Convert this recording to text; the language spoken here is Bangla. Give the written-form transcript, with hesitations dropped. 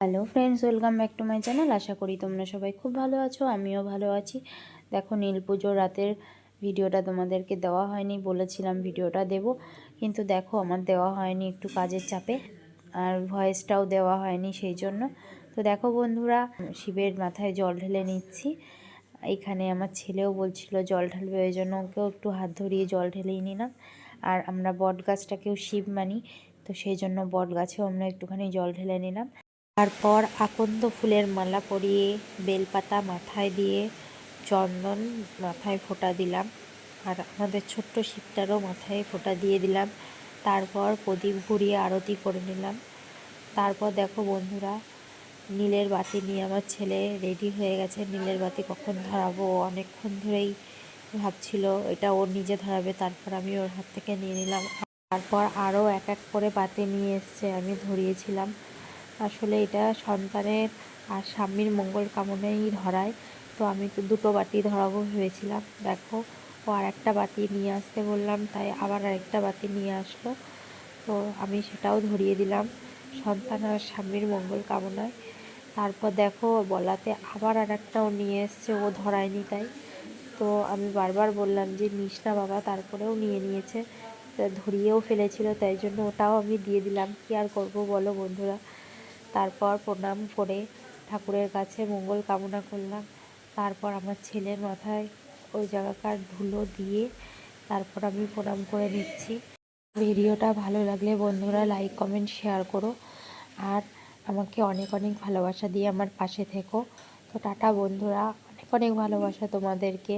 Hello friends, welcome back to my channel. আশা করি তোমরা সবাই খুব ভালো আছো, আমিও ভালো আছি। দেখো, নীল পুজোর রাতের ভিডিওটা তোমাদেরকে দেওয়া হয়নি, বলেছিলাম ভিডিওটা দেব, কিন্তু দেখো আমার দেওয়া হয়নি একটু কাজের চাপে, আর ভয়েসটাও দেওয়া হয়নি সেই জন্য। তো দেখো বন্ধুরা, শিবের মাথায় জল ঢেলে নিচ্ছি। এখানে আমার ছেলেও বলছিল জল ঢালবে, ওই জন্য ওকেও একটু হাত ধরিয়ে জল ঢেলেই নিলাম। আর আমরা বট গাছটাকেও শিব মানি, তো সেই জন্য বট গাছেও আমরা একটুখানি জল ঢেলে নিলাম। তারপর আকন্দ ফুলের মালা পরিয়ে বেলপাতা মাথায় দিয়ে চন্দন মাথায় ফোঁটা দিলাম, আর আমাদের ছোট্ট শিবটারও মাথায় ফোঁটা দিয়ে দিলাম। তারপর প্রদীপ ঘুরিয়ে আরতি করে নিলাম। তারপর দেখো বন্ধুরা, নীলের বাতি নিয়ে আমার ছেলে রেডি হয়ে গেছে। নীলের বাতি কখন ধরাবো, অনেকক্ষণ ধরেই ভাবছিল এটা ওর নিজে ধরাবে, তারপর আমি ওর হাত থেকে নিয়ে নিলাম। তারপর আরও এক এক করে বাতি নিয়ে এসছে, আমি ধরিয়েছিলাম। আসলে এটা সন্তানের আর স্বামীর মঙ্গল কামনাই ধরায়, তো আমি তো দুটো বাতি ধরাবো ভেবেছিলাম। দেখো, ও আর একটা বাতি নিয়ে আসতে বললাম, তাই আবার আরেকটা বাতি নিয়ে আসলো, তো আমি সেটাও ধরিয়ে দিলাম সন্তান আর স্বামীর মঙ্গল কামনায়। তারপর দেখো, বলাতে আবার আর একটাও নিয়ে এসছে, ও ধরায়নি তাই। তো আমি বারবার বললাম যে নিস না বাবা, তারপরেও নিয়ে নিয়েছে, ধরিয়েও ফেলেছিল, তাই জন্য ওটাও আমি দিয়ে দিলাম। কি আর করবো বলো বন্ধুরা। তারপর প্রণাম করে ঠাকুরের কাছে মঙ্গল কামনা করলাম। তারপর আমার ছেলের মাথায় ওই জায়গাকার ধুলো দিয়ে তারপর আমি প্রণাম করে নিচ্ছি। ভিডিওটা ভালো লাগলে বন্ধুরা লাইক কমেন্ট শেয়ার করো, আর আমাকে অনেক অনেক ভালোবাসা দিয়ে আমার পাশে থেকো। তো টাটা বন্ধুরা, অনেক অনেক ভালোবাসা তোমাদেরকে।